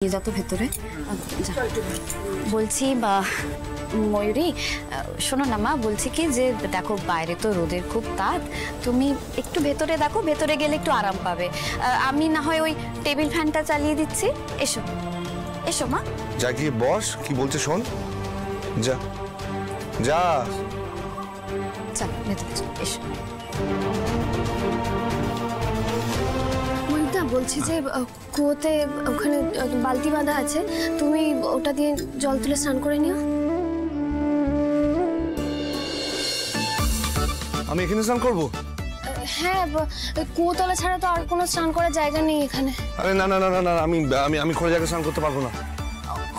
নিয়ে যা তো ভেতরে বলছি বা ময়ূরী শোনো না মা, বলছি কি যে দেখো বাইরে তো রোদের খুব তাপ, তুমি একটু ভেতরে দেখো, ভেতরে গেলে একটু আরাম পাবে। আমি না হয় ওই টেবিল ফ্যানটা চালিয়ে দিচ্ছি, এসো এসো মা। যা গিয়ে বস, কি বলছে শোন। যা যা চল ভেতরে চল, এসো। বলছি যে কুয়োতে ওখানে বালতি বাঁধা আছে, তুমি ওটা দিয়ে জল তুলে স্নান করে নিও। আমি এখানে স্নান করবো? হ্যাঁ, কুয়োতলা ছাড়া তো আর কোনো স্নান করার জায়গা নেই এখানে। আরে না না না না, আমি আমি আমি খোলা জায়গায় স্নান করতে পারবো না।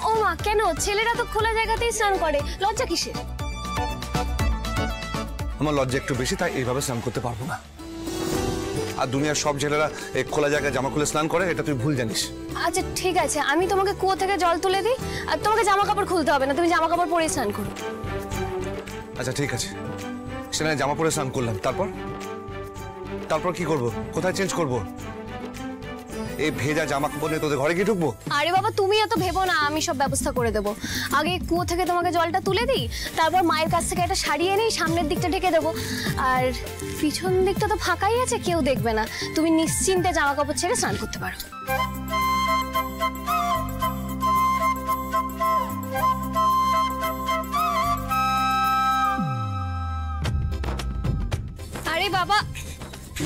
ও মা, কেন? ছেলেরা তো খোলা জায়গাতেই স্নান করে, লজ্জা কিসের? আমার লজ্জা একটু বেশি, তাই এইভাবে স্নান করতে পারবো না। আর দুনিয়ার সব ছেলেরা খোলা জায়গায় জামা খুলে স্নান করে, এটা তুই ভুল জানিস। আচ্ছা ঠিক আছে, আমি তোমাকে কুয়ো থেকে জল তুলে দিই, আর তোমাকে জামা কাপড় খুলতে হবে না, তুমি জামা কাপড় পরে স্নান করো। আচ্ছা ঠিক আছে, সেখানে জামা পরে স্নান করলাম, তারপর তারপর কি করব? কোথায় চেঞ্জ করব? এই ভেজা জামা কাপড় নিয়ে তোদের ঘরে গিয়ে ঢুকবো? আরে বাবা, তুমি এত ভেবো না, আমি সব ব্যবস্থা করে দেবো। আগে কুয়ো থেকে তোমাকে জলটা তুলে দিই, তারপর মায়ের কাছ থেকে একটা শাড়ি এনে সামনের দিকটা ঢেকে দেবো, আর পিছন দিকটা তো ফাঁকাই আছে, কেউ দেখবে না, তুমি নিশ্চিন্তে জামা কাপড় ছেড়ে স্নান করতে পারো। আরে বাবা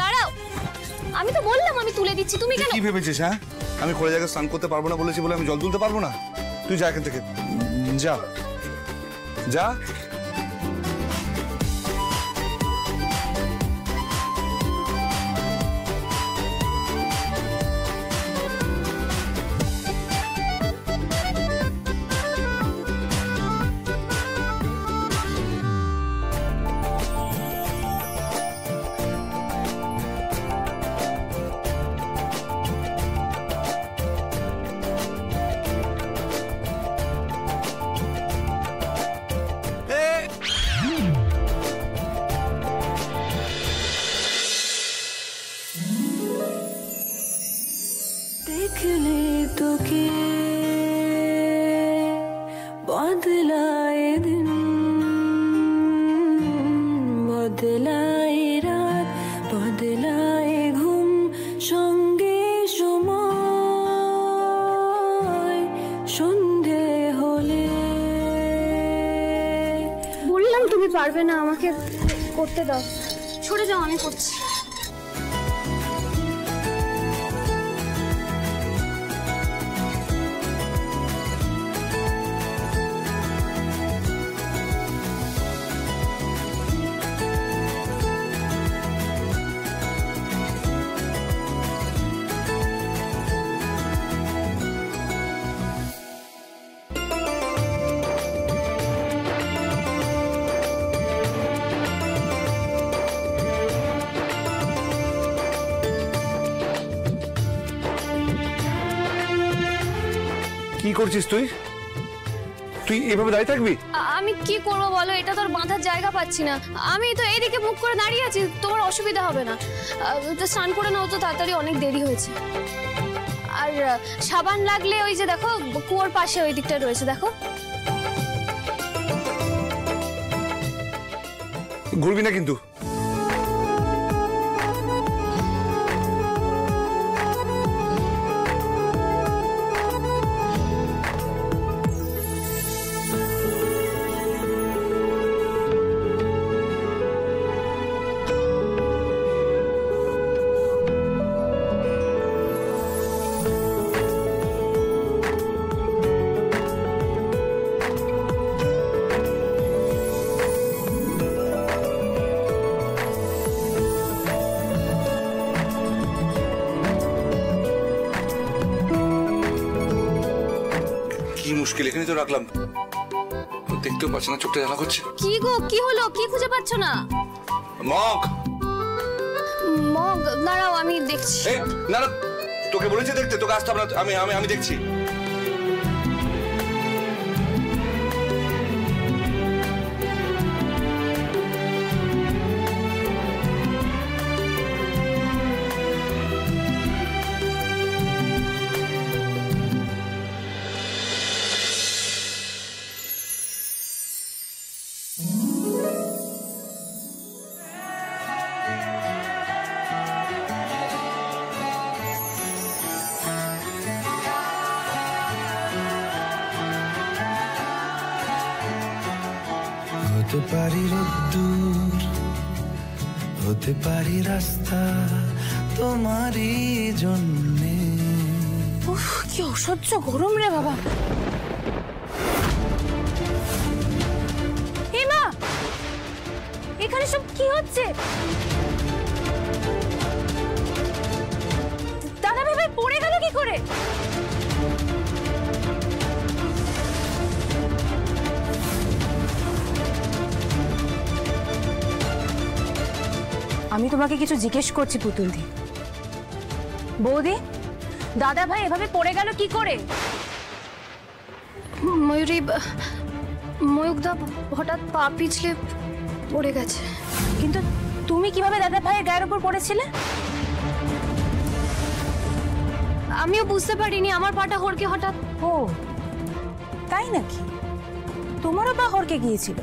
দাঁড়াও, আমি তো বললাম আমি তুলে দিচ্ছি, তুমি কেন? কি ভেবেছিস? হ্যাঁ, আমি খোলা জায়গায় স্নান করতে পারবো না বলেছি বলে আমি জল তুলতে পারবো না? তুই যা এখান থেকে, যা যা। देखले तो के बदलाए दिन बदलाए रात बदलाए घुम संगे समय সন্ধে হলে। বললাম তুমি পারবে না, আমাকে করতে দাও, সরে যাও, আমি করছি। কি করছিস তুই? তুই এভাবে দাঁড়িয়ে থাকবি? আমি কি করবো বলো, এটা তো আর বাঁধার জায়গা পাচ্ছি না, আমি তো এইদিকে মুখ করে দাঁড়িয়ে আছি, তোমার অসুবিধা হবে না তো স্নান করে নাও তো তাড়াতাড়ি, অনেক দেরি হয়েছে। আর সাবান লাগলে ওই যে দেখো কুয়োর পাশে ওই দিকটা রয়েছে, দেখো। ঘুরবি না কিন্তু। কি মুশকিল, এখানে তো রাখলাম, দেখতেও পাচ্ছ না, চোখটা জ্বালা করছে। কি গো, কি হলো? কি খুঁজে পাচ্ছ না? মগ মগ, দাঁড়াও আমি দেখছি। না না, তোকে বলেছি দেখতে, তোকে আসতে হবে না, আমি আমি আমি দেখছি। হতে পারি রোদ্দুর, হতে পারি রাস্তা তোমারই জন্যে। উফ, কি অসহ্য গরম রে বাবা। মা, এখানে সব কি হচ্ছে? দাদা ভাই পড়ে গেল কি করে? আমি তোমাকে কিছু জিজ্ঞেস করছি পুতুলদি। বৌদি, দাদা ভাই এভাবে পড়ে গেল কি করে? ময়ূরী, ময়ূকদা হঠাৎ পা পিছলে পড়ে গেছে। কিন্তু তুমি কিভাবে দাদা ভাইয়ের গায়ের উপর পড়েছিলে? আমিও বুঝতে পারিনি, আমার পাটা হড়কে হঠাৎ। ও তাই নাকি? তোমারও পা হড়কে গিয়েছিল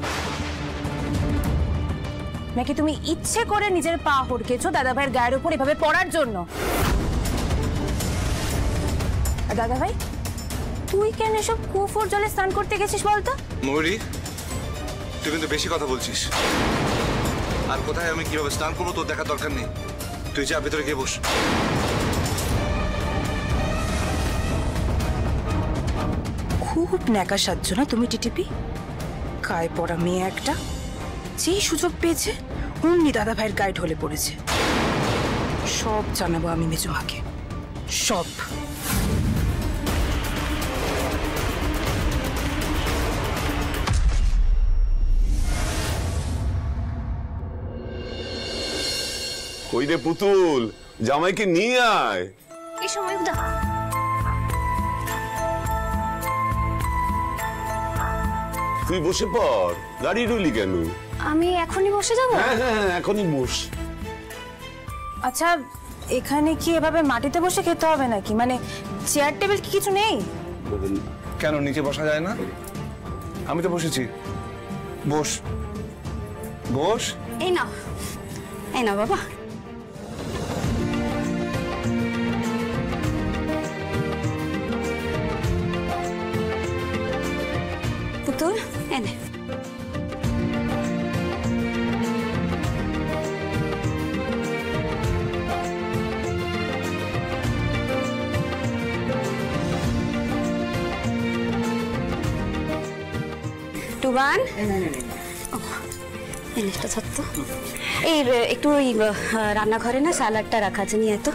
নাকি তুমি ইচ্ছে করে নিজের পা হড়কেছো দাদা ভাইয়ের গায়ের উপর এভাবে পড়ার জন্য? দাদা ভাই, তুই কেন এসব কুফোর জলে স্নান করতে গেছিস বলতো? ময়ূরী, তুই কিন্তু বেশি কথা বলছিস। আর কোথায় আমি কিভাবে স্নান করবো তোর দেখার দরকার নেই। তুই যা ভেতরে গিয়ে বস। খুব ন্যাকা সাজছ না তুমি টিটিপি? গায়ে পড়া মেয়ে একটা, যেই সুযোগ পেয়েছে অমনি দাদা ভাইয়ের গায়ে ঢলে পড়েছে। সব জানাবো আমি মেজমাকে, সব। কই রে পুতুল, জামাইকে নিয়ে আয়। এই সময় তুই বসে পড়, দাঁড়িয়ে রইলি কেন? আমি এখনই বসে যাব? হ্যাঁ হ্যাঁ, এখনই বস। আচ্ছা, এখানে কি এভাবে মাটিতে বসে খেতে হবে নাকি? মানে চেয়ার টেবিল কি কিছু নেই? কেন নিচে বসা যায় না? আমি তো বসেছি। বস বস। এই না বাবা। পুতুল, এনে। টুবান, জিনিসটা সত্য। এই একটু ওই রান্নাঘরে না স্যালাডটা রাখা আছে, নিয়ে তো।